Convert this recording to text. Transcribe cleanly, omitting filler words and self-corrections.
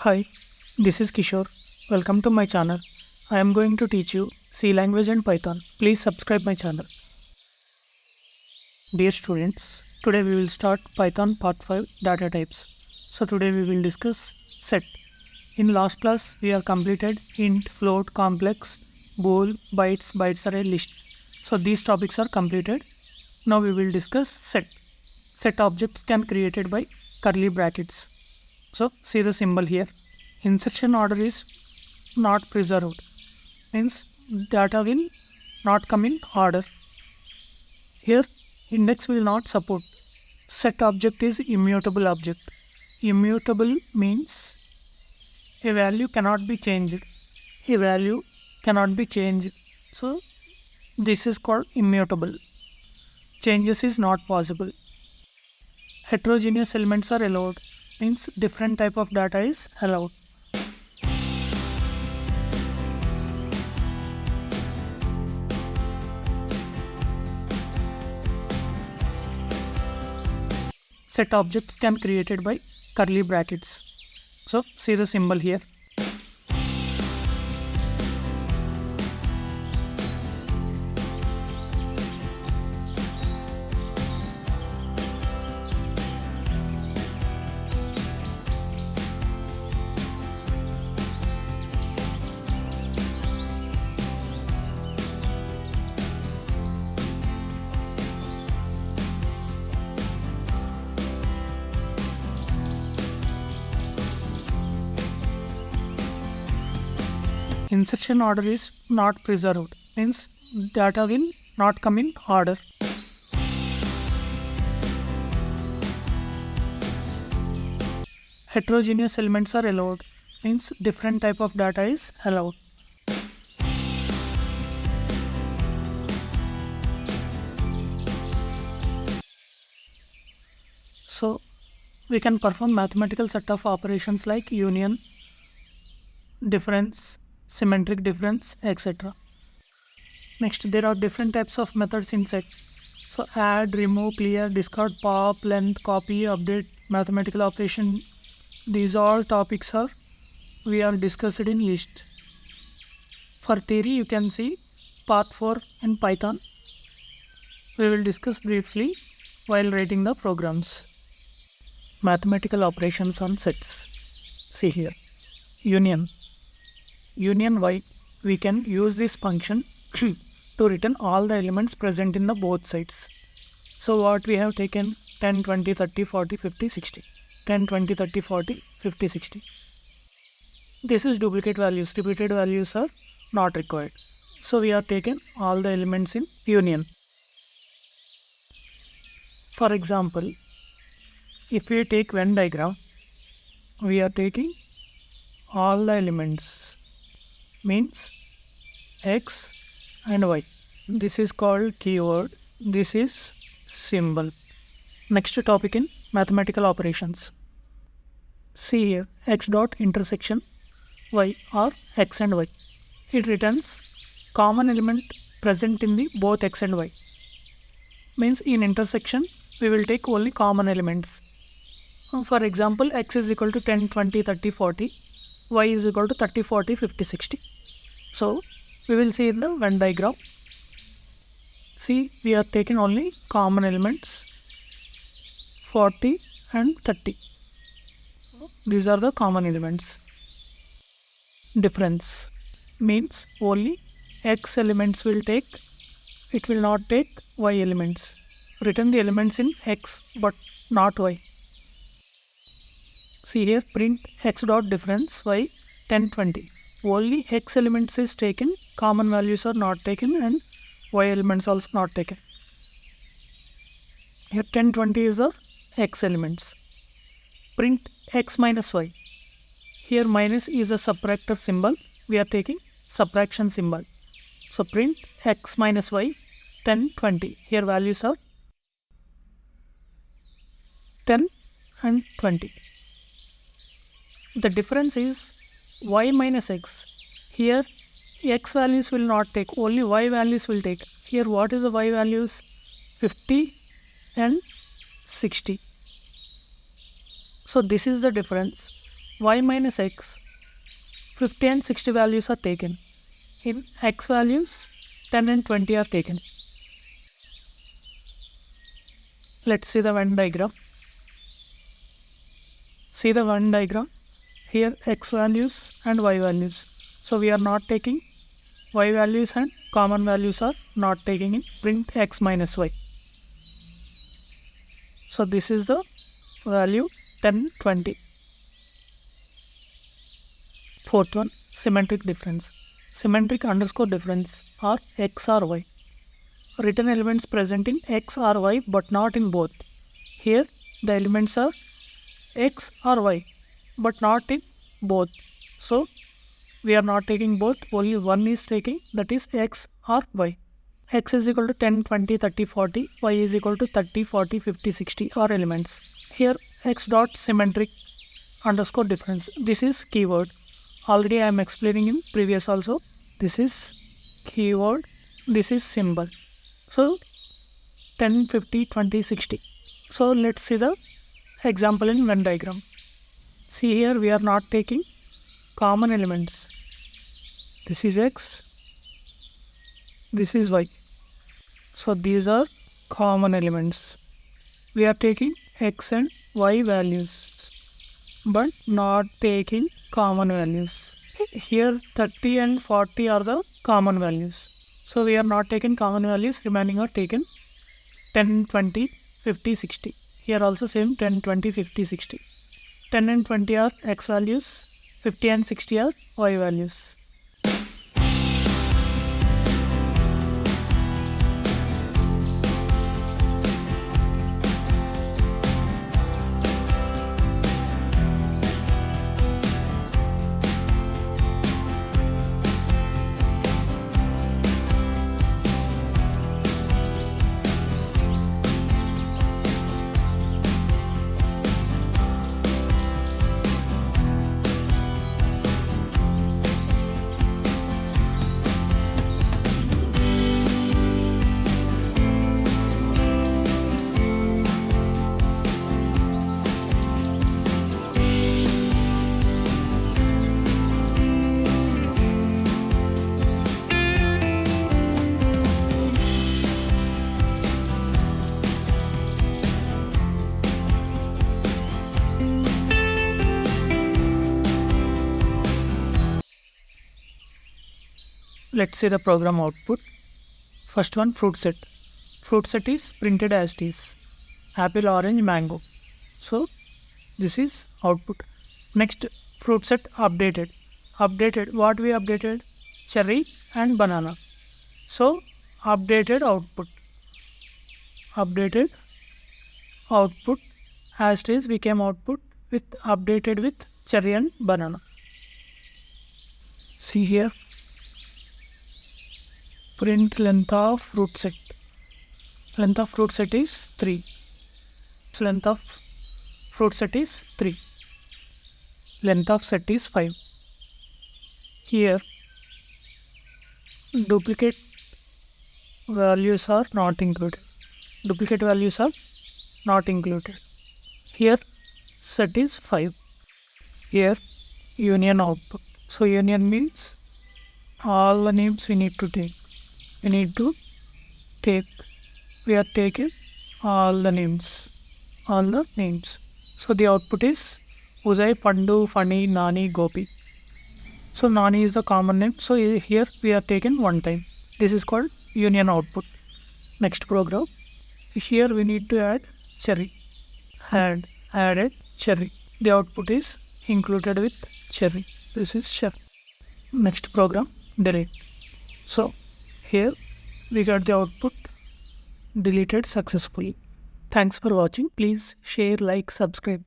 Hi, this is Kishore. Welcome to my channel. I am going to teach you C language and Python. Please subscribe my channel. Dear students, today we will start Python part 5 data types. So today we will discuss set. In last class we are completed int, float, complex, bool, bytes array, list. So these topics are completed. Now we will discuss set. Set objects can created by curly brackets. So see the symbol here. Insertion order is not preserved. Means data will not come in order. Here index will not support. Set object is immutable object. Immutable means a value cannot be changed. A value cannot be changed. So this is called immutable. Changes is not possible. Heterogeneous elements are allowed. Means different type of data is allowed. Set objects can created by curly brackets. So see the symbol here. Insertion order is not preserved. Means data will not come in order. Heterogeneous elements are allowed. Means different type of data is allowed. So we can perform mathematical set of operations like union, difference, symmetric difference, etc. Next, there are different types of methods in set. So add, remove, clear, discard, pop, length, copy, update, mathematical operation. These all topics are we are discussed in list. For theory, you can see part 4 in Python. We will discuss briefly while writing the programs. Mathematical operations on sets. See here. Union y, we can use this function to return all the elements present in the both sides. So what we have taken 10, 20, 30, 40, 50, 60. 10, 20, 30, 40, 50, 60. This is duplicate values. Repeated values are not required. So we have taken all the elements in union. For example, if we take Venn diagram, we are taking all the elements. Means x and y. This is called keyword. This is symbol. Next topic in mathematical operations. See here, x dot intersection y or x and y. It returns common element present in the both x and y. Means in intersection we will take only common elements. For example, x is equal to 10, 20, 30, 40. Y is equal to 30, 40, 50, 60. So we will see in the Venn diagram. See, we are taking only common elements 40 and 30. These are the common elements. Difference means only x elements will take, it will not take y elements. Return the elements in x but not y. See here, print x dot difference y 10, 20. Only x elements is taken, common values are not taken, and y elements also not taken. Here 10, 20 is the x elements. Print x minus y. Here minus is a subtractor symbol. We are taking subtraction symbol. So print x minus y 10, 20. Here values are 10 and 20. The difference is y minus x. Here x values will not take, only y values will take. Here what is the y values? 50 and 60. So this is the difference. y minus x, 50 and 60 values are taken. In x values, 10 and 20 are taken. Let's see the Venn diagram. See the Venn diagram. Here x values and y values. So we are not taking y values and common values are not taking in print x minus y. So this is the value 10, 20. Fourth one, symmetric difference. Symmetric underscore difference are x or y. Written elements present in x or y but not in both. Here the elements are x or y but not in both. So we are not taking both, only one is taking, that is x or y. X is equal to 10, 20, 30, 40, y is equal to 30, 40, 50, 60 are elements. Here x dot symmetric underscore difference. This is keyword. Already I am explaining in previous also. This is keyword, this is symbol. So 10, 50, 20, 60. So let's see the example in Venn diagram. See here we are not taking common elements. This is x, this is y. So these are common elements. We are taking x and y values but not taking common values. Here 30 and 40 are the common values. So we are not taking common values, remaining are taken 10, 20, 50, 60. Here also same 10, 20, 50, 60. 10 and 20 are x values, 50 and 60 are y values. Let's see the program output. First one, fruit set. Fruit set is printed as it is. Apple, orange, mango. So this is output. Next, fruit set updated. Updated, what we updated? Cherry and banana. So updated output. Updated output as it is became output with updated with cherry and banana. See here. Print length of fruit set. Length of fruit set is 3. Length of fruit set is 3. Length of set is 5. Here duplicate values are not included. Duplicate values are not included. Here set is 5. Here union output. So union means all the names we need to take. We are taking all the names. So the output is Ujay, Pandu, Fani, Nani, Gopi. So Nani is the common name. So here we are taken one time. This is called union output. Next program. Here we need to add cherry. Added cherry. The output is included with cherry. This is cherry. Next program, delete. So here we got the output deleted successfully. Thanks for watching. Please share, like, subscribe.